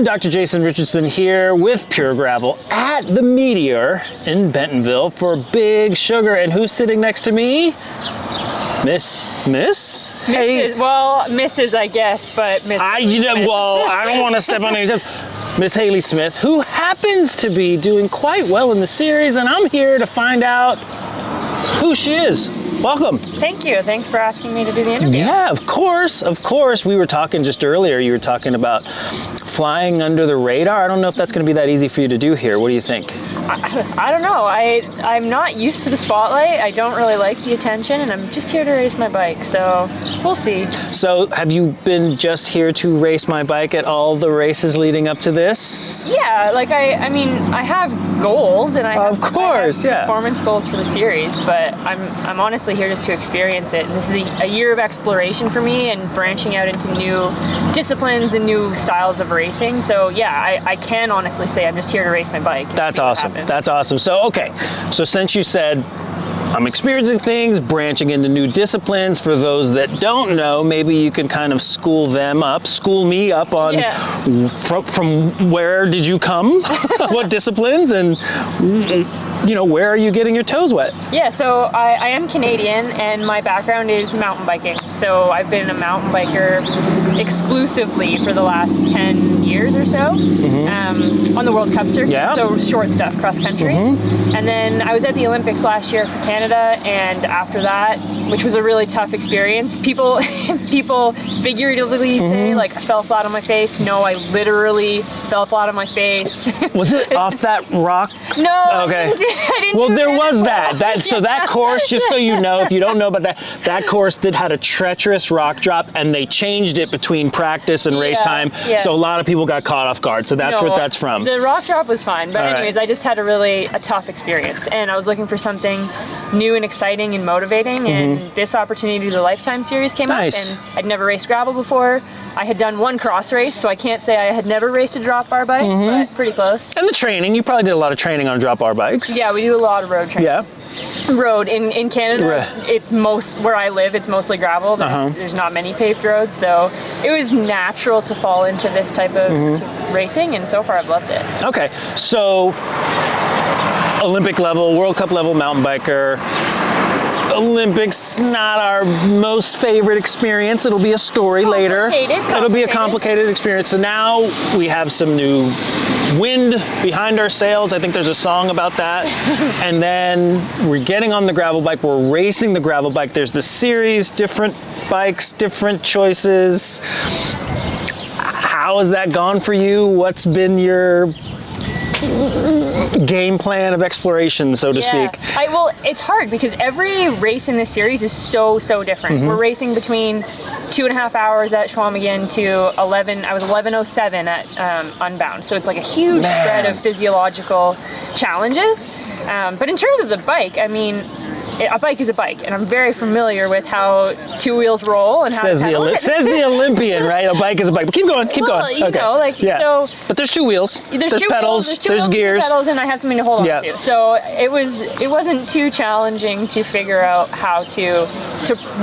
everyone, Dr. Jason Richardson here with Pure Gravel at the Meteor in Bentonville for Big Sugar. And who's sitting next to me? Miss? Hey. Well, Mrs. I guess, but Miss. I don't want to step on any toes. Miss Haley Smith, who happens to be doing quite well in the series, and I'm here to find out who she is. Welcome. Thank you. Thanks for asking me to do the interview. Yeah, of course. We were talking just earlier, you were talking about flying under the radar. I don't know if that's going to be that easy for you to do here. What do you think? I don't know. I'm not used to the spotlight. I don't really like the attention, and I'm just here to race my bike, so we'll see. So have you been just here to race my bike at all the races leading up to this? Yeah, like I mean, I have goals, and I have performance goals for the series, but I'm honestly here just to experience it. And this is a year of exploration for me and branching out into new disciplines and new styles of racing. So yeah, I can honestly say I'm just here to race my bike. That's awesome. That's awesome. So, okay. So since you said I'm experiencing things, branching into new disciplines, for those that don't know, maybe you can kind of school me up on from where did you come, what disciplines, and where are you getting your toes wet? Yeah, so I am Canadian, and my background is mountain biking. So I've been a mountain biker exclusively for the last 10 years or so, on the World Cup circuit, so short stuff, cross country. And then I was at the Olympics last year for Canada, and after that, which was a really tough experience, people figuratively say, like, I fell flat on my face. No, I literally fell flat on my face. Was it off that rock? No, okay. I didn't well, do there was that. So that course, just so you know, if you don't know about that course had a treacherous rock drop, and they changed it between practice and race time. Yeah. So a lot of people got caught off guard. So that's what that's from. The rock drop was fine, but anyways, I just had a tough experience, and I was looking for something new and exciting and motivating, and this opportunity, the Lifetime Series, came up, and I'd never raced gravel before. I had done one cross race, so I can't say I had never raced a drop bar bike, but pretty close. And the training, you probably did a lot of training on drop bar bikes. Yeah, we do a lot of road training. Yeah. Road in Canada, it's where I live, it's mostly gravel. There's not many paved roads, so it was natural to fall into this type of racing, and so far I've loved it. Okay, so Olympic level, World Cup level mountain biker. Olympics, not our most favorite experience. It'll be a story later. It'll be a complicated experience. So now we have some new wind behind our sails. I think there's a song about that. And then we're getting on the gravel bike. We're racing the gravel bike. There's the series, different bikes, different choices. How has that gone for you? What's been your game plan of exploration, so to speak? Well, it's hard because every race in this series is so different. We're racing between 2.5 hours at Chequamegon to 11:07 at UNBOUND. So it's like a huge spread of physiological challenges. But in terms of the bike, I mean, a bike is a bike, and I'm very familiar with how two wheels roll and how says the Olympian, right? A bike is a bike. But keep going. So. But there's two wheels. There's pedals. There's gears. Pedals, and I have something to hold on to. So it wasn't too challenging to figure out how to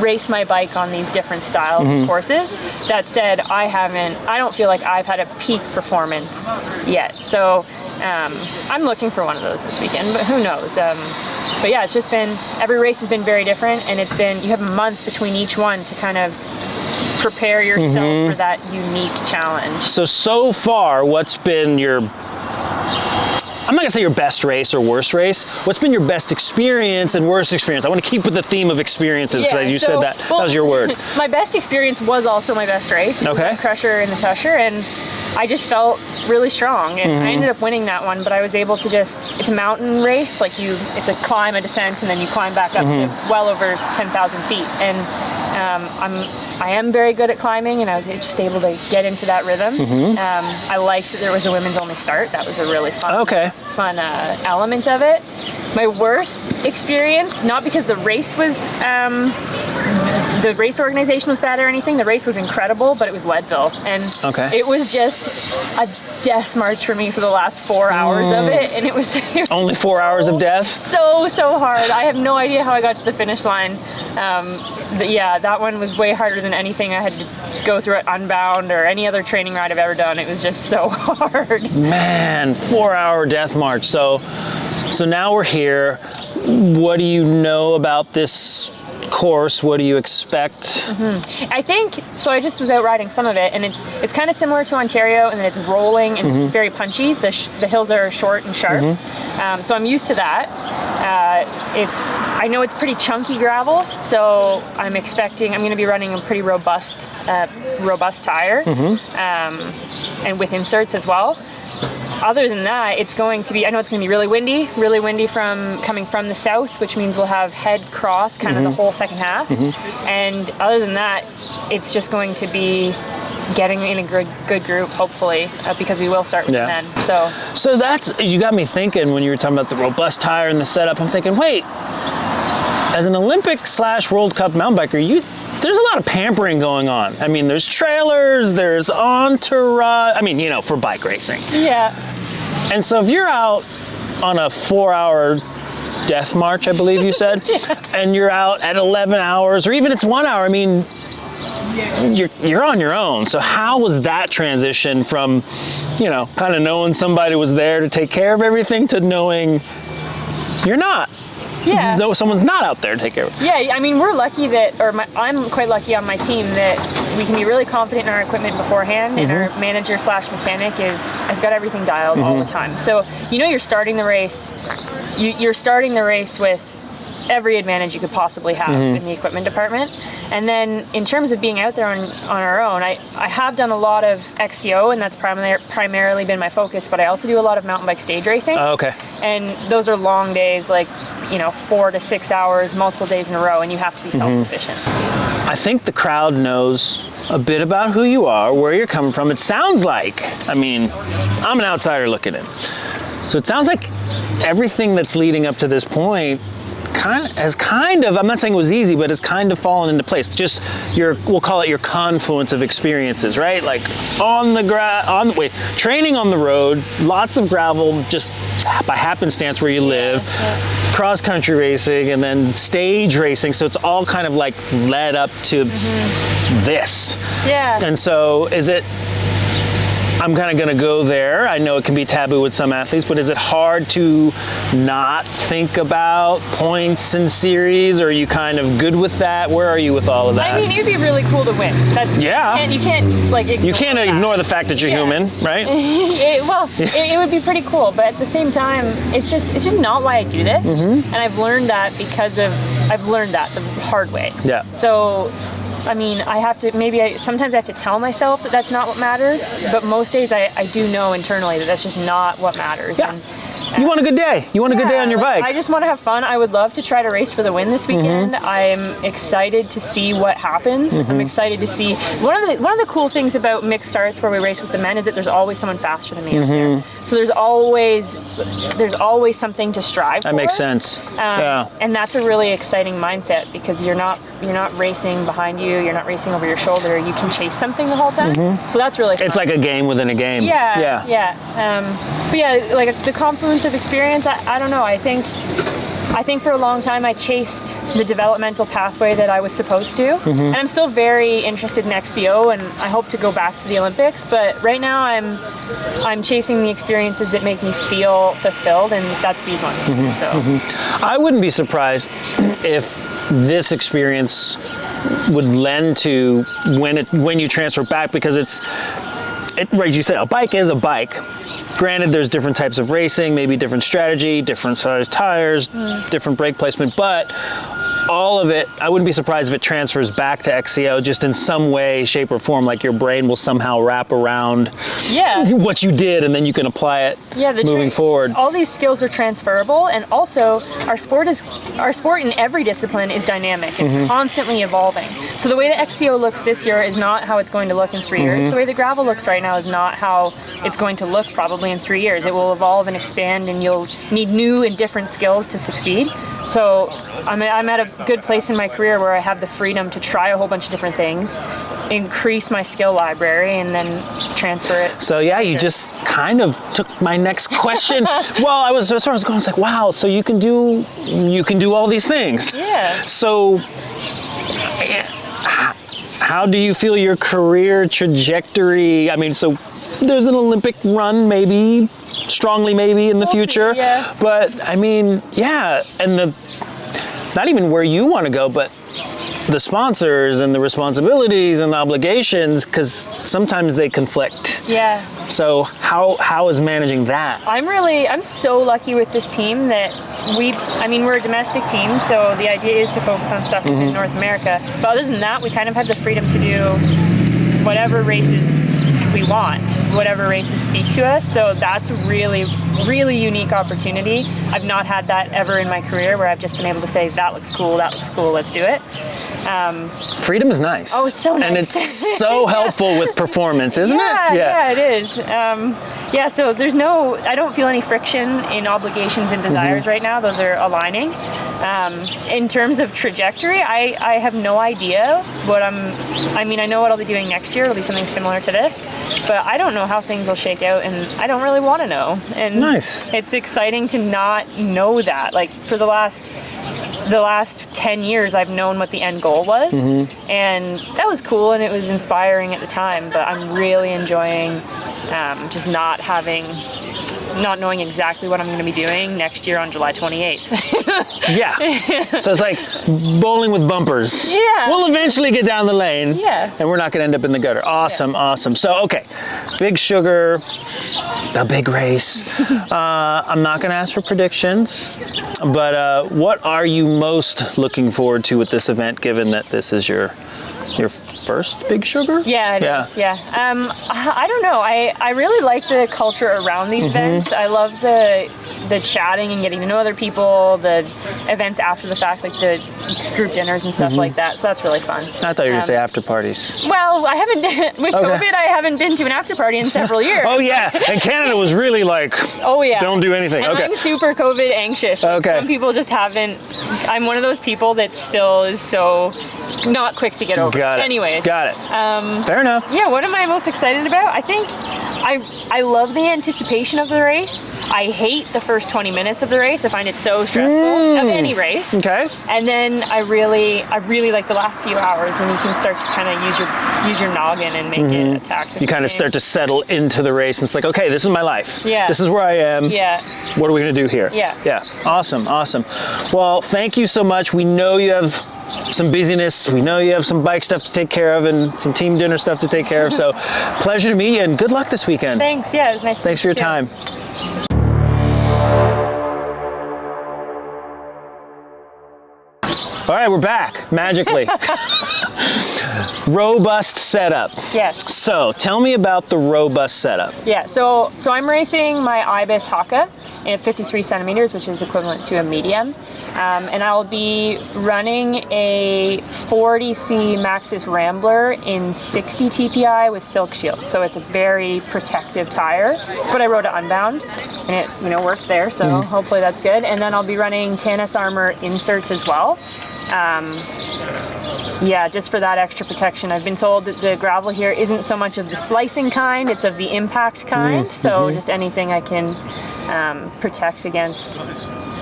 race my bike on these different styles of courses. That said, I don't feel like I've had a peak performance yet. So I'm looking for one of those this weekend, but who knows? But yeah, it's just been, every race has been very different, and you have a month between each one to kind of prepare yourself for that unique challenge. So far, what's been I'm not gonna say your best race or worst race. What's been your best experience and worst experience? I want to keep with the theme of experiences, because you said that was your word. My best experience was also my best race. It was the Crusher and the Tushar, and I just felt really strong, and I ended up winning that one, but I was able to it's a mountain race, it's a climb, a descent, and then you climb back up to well over 10,000 feet, and I am very good at climbing, and I was just able to get into that rhythm. I liked that there was a women's only start. That was a really fun element of it. My worst experience, not because the race was the race organization was bad or anything. The race was incredible, but it was Leadville, and it was just a death march for me for the last 4 hours of it, and it was only 4 hours of death. So hard. I have no idea how I got to the finish line. Yeah, that one was way harder than anything I had to go through at Unbound or any other training ride I've ever done. It was just so hard. Man, 4-hour death march. So now we're here. What do you know about this course? What do you expect? I think so. I just was out riding some of it, and it's kind of similar to Ontario, and then it's rolling and very punchy. The hills are short and sharp, so I'm used to that. I know it's pretty chunky gravel, so I'm going to be running a pretty robust tire, and with inserts as well. Other than that, I know it's going to be really windy coming from the south, which means we'll have head cross kind of the whole second half. And other than that, it's just going to be getting in a good group, hopefully, because we will start with the men. So you got me thinking when you were talking about the robust tire and the setup. I'm thinking, wait, as an Olympic/World Cup mountain biker, there's a lot of pampering going on. I mean, there's trailers, there's entourage. I mean, for bike racing. Yeah. And so if you're out on a 4-hour death march, I believe you said, and you're out at 11 hours, or even it's 1 hour, I mean, you're on your own. So how was that transition from, kind of knowing somebody was there to take care of everything to knowing you're not? Yeah. Though someone's not out there to take care of it. Yeah, I mean, we're lucky I'm quite lucky on my team that we can be really confident in our equipment beforehand, and our manager/mechanic has got everything dialed all the time. So, you're starting the race. You're starting the race with every advantage you could possibly have in the equipment department. And then in terms of being out there on our own, I have done a lot of XCO, and that's primarily been my focus, but I also do a lot of mountain bike stage racing. Oh, okay. And those are long days, like 4 to 6 hours, multiple days in a row, and you have to be self-sufficient. I think the crowd knows a bit about who you are, where you're coming from. It sounds like, I'm an outsider looking in. So it sounds like everything that's leading up to this point I'm not saying it was easy, but it's kind of fallen into place. Just we'll call it your confluence of experiences, right? Like training on the road, lots of gravel, just by happenstance where you live, cross country racing, and then stage racing. So it's all kind of like led up to this. Yeah. And so I'm kind of going to go there. I know it can be taboo with some athletes, but is it hard to not think about points and series? Or are you kind of good with that? Where are you with all of that? I mean, it'd be really cool to win. You can't ignore the fact that you're human, right? It would be pretty cool, but at the same time, it's just not why I do this. And I've learned that the hard way. Yeah. So I mean, sometimes I have to tell myself that that's not what matters, but most days I do know internally that that's just not what matters. Yeah. And you want a good day. You want a good day on your bike. I just want to have fun. I would love to try to race for the win this weekend. I'm excited to see what happens. I'm excited to see one of the cool things about mixed starts where we race with the men is that there's always someone faster than me out there. So there's always something to strive for. That makes sense. And that's a really exciting mindset because you're not racing behind you. You're not racing over your shoulder. You can chase something the whole time. So that's really fun. It's like a game within a game. Yeah. But yeah, like the Confluence of Experience, I don't know. I think for a long time I chased the developmental pathway that I was supposed to. And I'm still very interested in XCO, and I hope to go back to the Olympics. But right now I'm chasing the experiences that make me feel fulfilled, and that's these ones. I wouldn't be surprised if this experience would lend to when you transfer back, because right, you said a bike is a bike. Granted, there's different types of racing, maybe different strategy, different size tires, different brake placement, but all of it, I wouldn't be surprised if it transfers back to XCO just in some way, shape, or form, like your brain will somehow wrap around what you did, and then you can apply it moving forward. All these skills are transferable, and also our sport in every discipline is dynamic. It's constantly evolving. So the way that XCO looks this year is not how it's going to look in 3 years. The way the gravel looks right now is not how it's going to look probably in 3 years. It will evolve and expand, and you'll need new and different skills to succeed. so I'm at a good place in my career where I have the freedom to try a whole bunch of different things, increase my skill library, and then transfer it. So yeah, you just kind of took my next question. Well, I was going, I was like, wow, so you can do all these things. Yeah. So how do you feel your career trajectory? I mean, so there's an Olympic run, maybe, strongly maybe in the future. See, yeah. But I mean, yeah, and not even where you want to go, but the sponsors and the responsibilities and the obligations, because sometimes they conflict. Yeah. So how is managing that? I'm so lucky with this team that we're a domestic team, so the idea is to focus on stuff within North America. But other than that, we kind of have the freedom to do whatever races we want, whatever races speak to us. So that's a really, really unique opportunity. I've not had that ever in my career where I've just been able to say, that looks cool, let's do it. Freedom is nice. Oh, it's so nice. And it's so helpful with performance, isn't it? Yeah, it is. So I don't feel any friction in obligations and desires right now. Those are aligning. In terms of trajectory, I have no idea I know what I'll be doing next year. It'll be something similar to this, but I don't know how things will shake out, and I don't really want to know. And nice. It's exciting to not know that. Like for the last 10 years, I've known what the end goal was, and that was cool and it was inspiring at the time, but I'm really enjoying just not knowing exactly what I'm going to be doing next year on July 28th. Yeah. So it's like bowling with bumpers. Yeah. We'll eventually get down the lane. Yeah. And we're not going to end up in the gutter. Awesome. So, okay. Big Sugar, the big race. I'm not going to ask for predictions, but what are you most looking forward to with this event, given that this is your first Big Sugar? Yeah, it is. Yeah. I don't know. I really like the culture around these events. I love the chatting and getting to know other people, the events after the fact, like the group dinners and stuff like that. So that's really fun. I thought you were going to say after parties. Well, I haven't, with COVID, I haven't been to an after party in several years. Oh yeah, and Canada was really like, don't do anything. And I'm super COVID anxious. Some people just haven't. I'm one of those people that still is so not quick to get over. Got it. Anyways. Got it. Fair enough. Yeah, what am I most excited about? I think I love the anticipation of the race. I hate the first 20 minutes of the race. I find it so stressful of any race. Okay. And then I really like the last few hours when you can start to kind of use your noggin and make it a tactical. You kind of start to settle into the race, and it's like, okay, this is my life. Yeah. This is where I am. Yeah. What are we going to do here? Yeah. Yeah. Awesome. Well, thank you so much. We know you have some busyness. We know you have some bike stuff to take care of and some team dinner stuff to take care of. So pleasure to meet you and good luck this weekend. Thanks. Yeah, it was nice to meet you. Thanks for your time. All right, we're back magically. Robust setup. Yes. So tell me about the robust setup. Yeah, so I'm racing my Ibis Haka in 53 centimeters, which is equivalent to a medium. And I'll be running a 40C Maxxis Rambler in 60 TPI with Silk Shield. So it's a very protective tire. It's what I rode at Unbound, and it worked there, so hopefully that's good. And then I'll be running Tannis Armor inserts as well. Just for that extra protection. I've been told that the gravel here isn't so much of the slicing kind, it's of the impact kind. So just anything I can protect against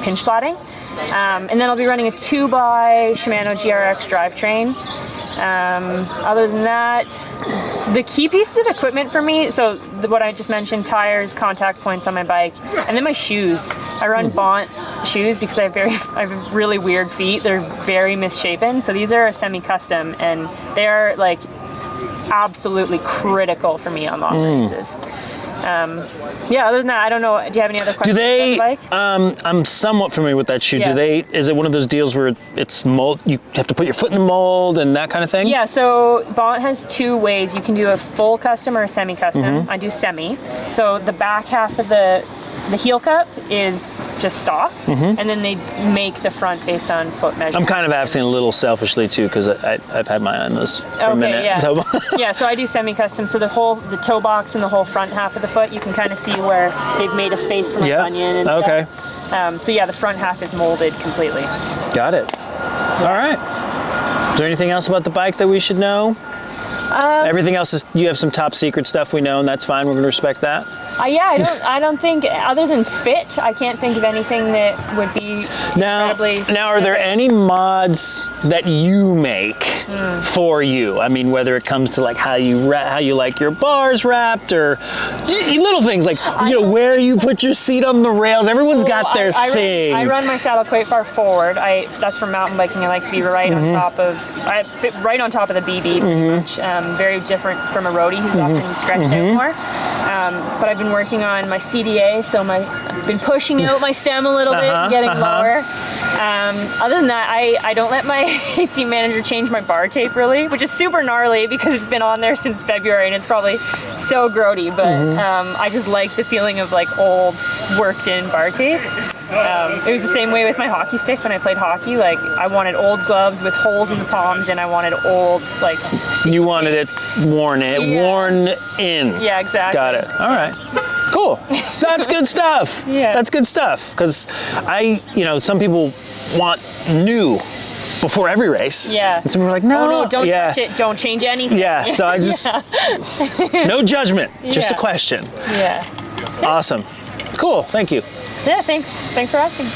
pinch flatting. And then I'll be running a 2x Shimano GRX drivetrain. Other than that, the key pieces of equipment for me, so what I just mentioned, tires, contact points on my bike, and then my shoes. I run Bont shoes because I have really weird feet. They're very misshapen. So these are a semi-custom, and they are like absolutely critical for me on long races. Other than that, I don't know. Do you have any other questions? Do they? About the bike? I'm somewhat familiar with that shoe. Yeah. Do they? Is it one of those deals where it's mold? You have to put your foot in the mold and that kind of thing. Yeah. So Bont has two ways. You can do a full custom or a semi-custom. I do semi. So the back half of the heel cup is just stock, and then they make the front based on foot measurement. I'm kind of asking a little selfishly too, because I've had my eye on those for a minute. Yeah. So. So I do semi-custom. So the toe box and the whole front half of the foot, you can kind of see where they've made a space for my bunion and stuff. So yeah, the front half is molded completely. Got it. All right. Is there anything else about the bike that we should know? Everything else is, you have some top secret stuff we know, and that's fine. We're going to respect that. Yeah, I don't think, other than fit, I can't think of anything that would be incredibly Now, are there any mods that you make for you? I mean, whether it comes to like how you like your bars wrapped, or little things like where you put your seat on the rails. Everyone's got their thing. I run my saddle quite far forward. That's for mountain biking. I like to be right on top of the BB, pretty much. Very different from a roadie who's often stretched out more. But I've been working on my CDA, so I've been pushing out my stem a little bit and getting lower. Other than that, I don't let my team manager change my bar tape really, which is super gnarly because it's been on there since February and it's probably so grody, but I just like the feeling of like old worked in bar tape. It was the same way with my hockey stick when I played hockey. Like I wanted old gloves with holes in the palms, and I wanted old like. You wanted it worn in. Yeah, exactly. Got it. All right. Cool. That's good stuff. Yeah. That's good stuff. Because some people want new before every race. Yeah. And some people are like, no, don't touch it. Don't change anything. Yeah. So I just no judgment. Just a question. Yeah. Awesome. Cool. Thank you. Yeah. Thanks for asking.